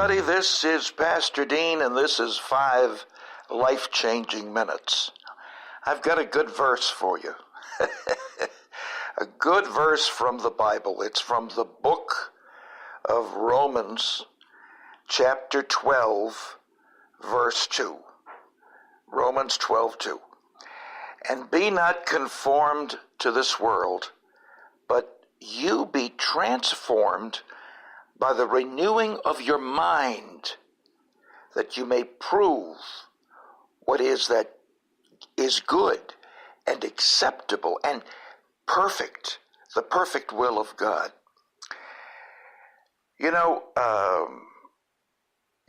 everybody. This is Pastor Dean, and this is 5 life-changing minutes. I've got a good verse for you. A good verse from the Bible. It's from the book of Romans, chapter 12, verse 2. Romans 12:2. And be not conformed to this world, but you be transformed by the renewing of your mind, that you may prove what is that is good and acceptable and perfect, the perfect will of God. You know,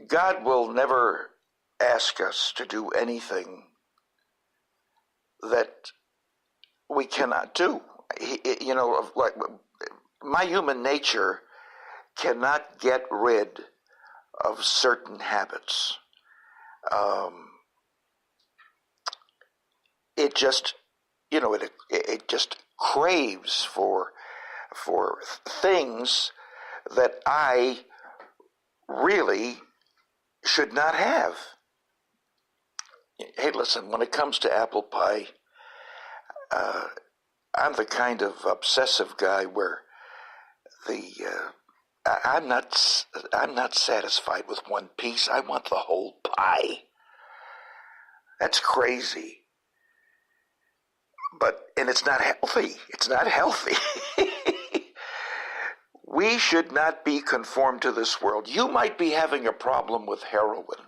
God will never ask us to do anything that we cannot do. Like my human nature cannot get rid of certain habits. It just, it just craves for things that I really should not have. Hey, listen, when it comes to apple pie, I'm the kind of obsessive guy where I'm not satisfied with one piece. I want the whole pie. That's crazy. And it's not healthy. It's not healthy. We should not be conformed to this world. You might be having a problem with heroin.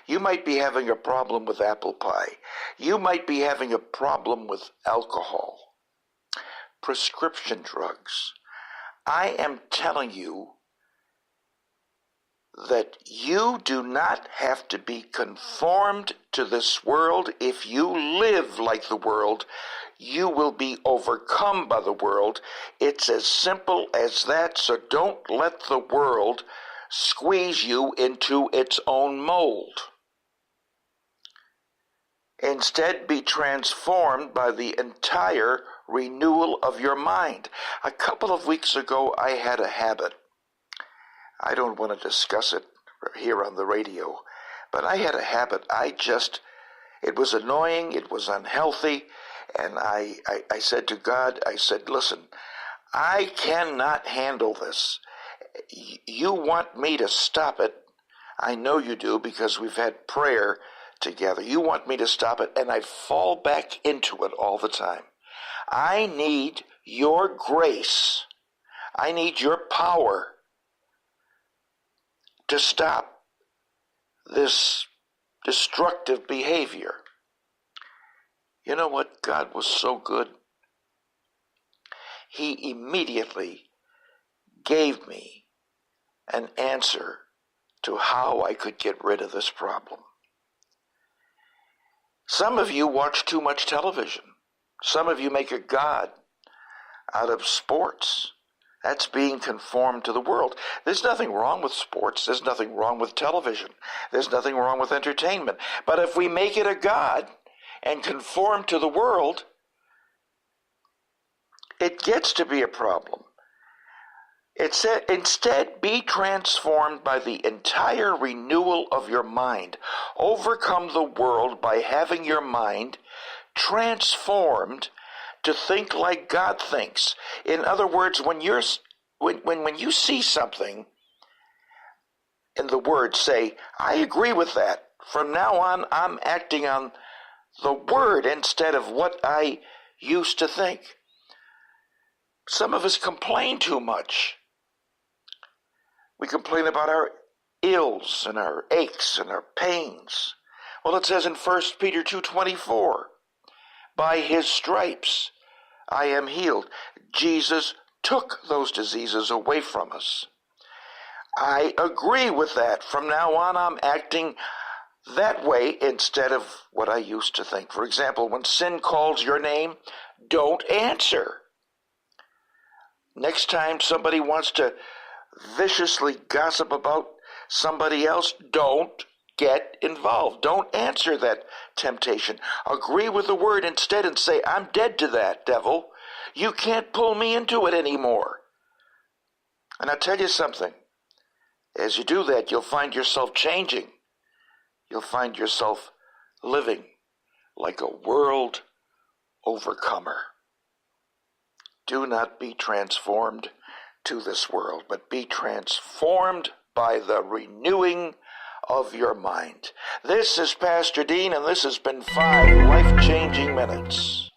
You might be having a problem with apple pie. You might be having a problem with alcohol, prescription drugs. I am telling you that you do not have to be conformed to this world. If you live like the world, you will be overcome by the world. It's as simple as that, so don't let the world squeeze you into its own mold. Instead, be transformed by the entire renewal of your mind. A couple of weeks ago, I had a habit. I don't want to discuss it here on the radio, but I had a habit. It was annoying, it was unhealthy, and I said to God, I said, listen, I cannot handle this. You want me to stop it. I know you do, because we've had prayer together. You want me to stop it, and I fall back into it all the time. I need your grace. I need your power to stop this destructive behavior. You know what? God was so good. He immediately gave me an answer to how I could get rid of this problem. Some of you watch too much television. Some of you make a god out of sports. That's being conformed to the world. There's nothing wrong with sports. There's nothing wrong with television. There's nothing wrong with entertainment. But if we make it a god and conform to the world, it gets to be a problem. It said, instead, be transformed by the entire renewal of your mind. Overcome the world by having your mind transformed to think like God thinks. In other words, when you see something in the Word, say, I agree with that. From now on, I'm acting on the Word instead of what I used to think. Some of us complain too much. We complain about our ills and our aches and our pains. Well, it says in 1 Peter 2:24, by his stripes I am healed. Jesus took those diseases away from us. I agree with that. From now on, I'm acting that way instead of what I used to think. For example, when sin calls your name, don't answer. Next time somebody wants to viciously gossip about somebody else, don't get involved. Don't answer that temptation. Agree with the Word instead and say, I'm dead to that, devil. You can't pull me into it anymore. And I'll tell you something. As you do that, you'll find yourself changing. You'll find yourself living like a world overcomer. Do not be transformed to this world, but be transformed by the renewing of your mind. This is Pastor Dean, and this has been 5 life-changing minutes.